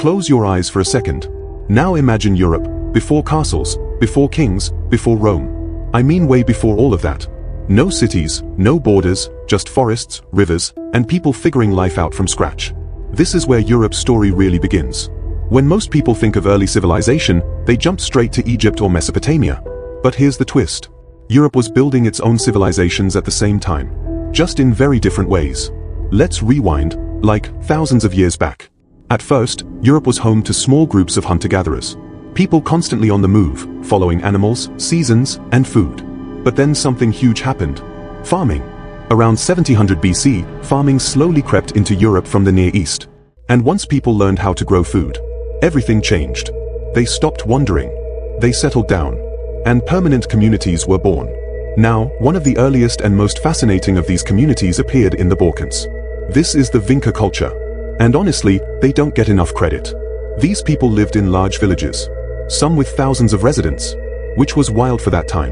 Close your eyes for a second. Now imagine Europe, before castles, before kings, before Rome. I mean way before all of that. No cities, no borders, just forests, rivers, and people figuring life out from scratch. This is where Europe's story really begins. When most people think of early civilization, they jump straight to Egypt or Mesopotamia. But here's the twist. Europe was building its own civilizations at the same time, just in very different ways. Let's rewind, like thousands of years back. At first, Europe was home to small groups of hunter-gatherers. People constantly on the move, following animals, seasons, and food. But then something huge happened. Farming. Around 1700 BC, farming slowly crept into Europe from the Near East. And once people learned how to grow food, everything changed. They stopped wandering. They settled down. And permanent communities were born. Now, one of the earliest and most fascinating of these communities appeared in the Balkans. This is the Vinča culture. And honestly, they don't get enough credit. These people lived in large villages, some with thousands of residents, which was wild for that time.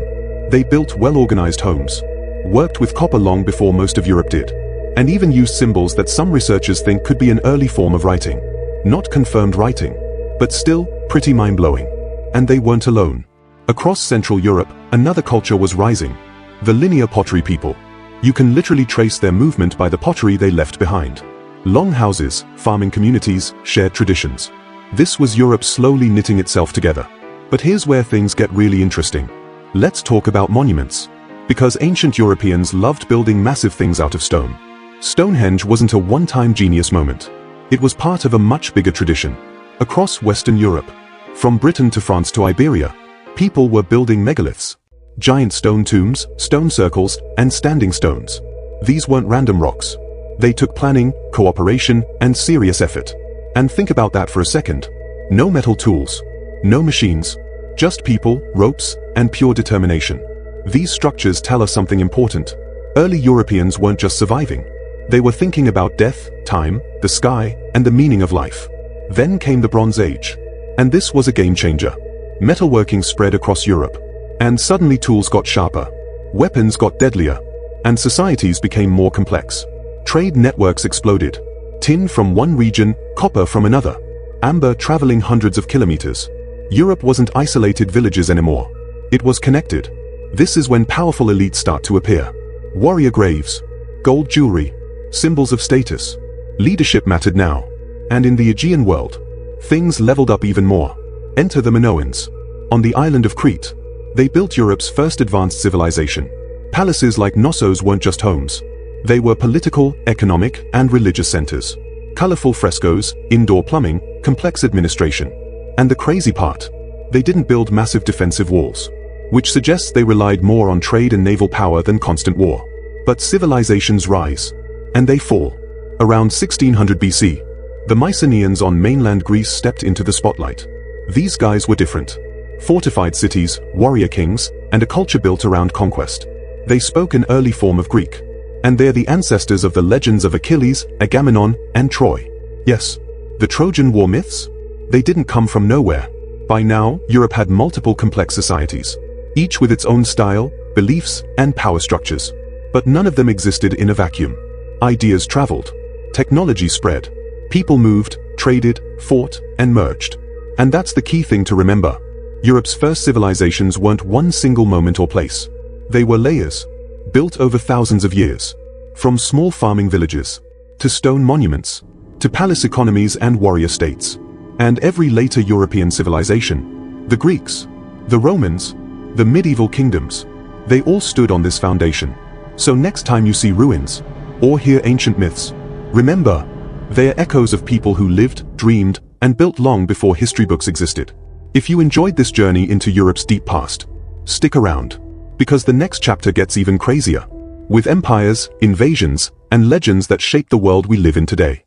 They built well-organized homes, worked with copper long before most of Europe did, and even used symbols that some researchers think could be an early form of writing. Not confirmed writing, but still pretty mind-blowing. And they weren't alone. Across Central Europe, another culture was rising. The Linear Pottery people. You can literally trace their movement by the pottery they left behind. Long houses, farming communities, shared traditions. This was Europe slowly knitting itself together. But here's where things get really interesting. Let's talk about monuments. Because ancient Europeans loved building massive things out of stone. Stonehenge wasn't a one-time genius moment. It was part of a much bigger tradition. Across Western Europe, from Britain to France to Iberia, people were building megaliths. Giant stone tombs, stone circles, and standing stones. These weren't random rocks. They took planning, cooperation, and serious effort. And think about that for a second. No metal tools. No machines. Just people, ropes, and pure determination. These structures tell us something important. Early Europeans weren't just surviving. They were thinking about death, time, the sky, and the meaning of life. Then came the Bronze Age. And this was a game changer. Metalworking spread across Europe. And suddenly tools got sharper. Weapons got deadlier. And societies became more complex. Trade networks exploded. Tin from one region, copper from another. Amber traveling hundreds of kilometers. Europe wasn't isolated villages anymore. It was connected. This is when powerful elites start to appear. Warrior graves. Gold jewelry. Symbols of status. Leadership mattered now. And in the Aegean world, things leveled up even more. Enter the Minoans. On the island of Crete, they built Europe's first advanced civilization. Palaces like Knossos weren't just homes. They were political, economic, and religious centers. Colorful frescoes, indoor plumbing, complex administration. And the crazy part, they didn't build massive defensive walls, which suggests they relied more on trade and naval power than constant war. But civilizations rise, and they fall. Around 1600 BC, the Mycenaeans on mainland Greece stepped into the spotlight. These guys were different. Fortified cities, warrior kings, and a culture built around conquest. They spoke an early form of Greek. And they're the ancestors of the legends of Achilles, Agamemnon, and Troy. Yes, the Trojan War myths? They didn't come from nowhere. By now, Europe had multiple complex societies, each with its own style, beliefs, and power structures. But none of them existed in a vacuum. Ideas traveled. Technology spread. People moved, traded, fought, and merged. And that's the key thing to remember. Europe's first civilizations weren't one single moment or place. They were layers, built over thousands of years. From small farming villages, to stone monuments, to palace economies and warrior states. And every later European civilization, the Greeks, the Romans, the medieval kingdoms, they all stood on this foundation. So next time you see ruins, or hear ancient myths, remember, they are echoes of people who lived, dreamed, and built long before history books existed. If you enjoyed this journey into Europe's deep past, stick around. Because the next chapter gets even crazier, with empires, invasions, and legends that shape the world we live in today.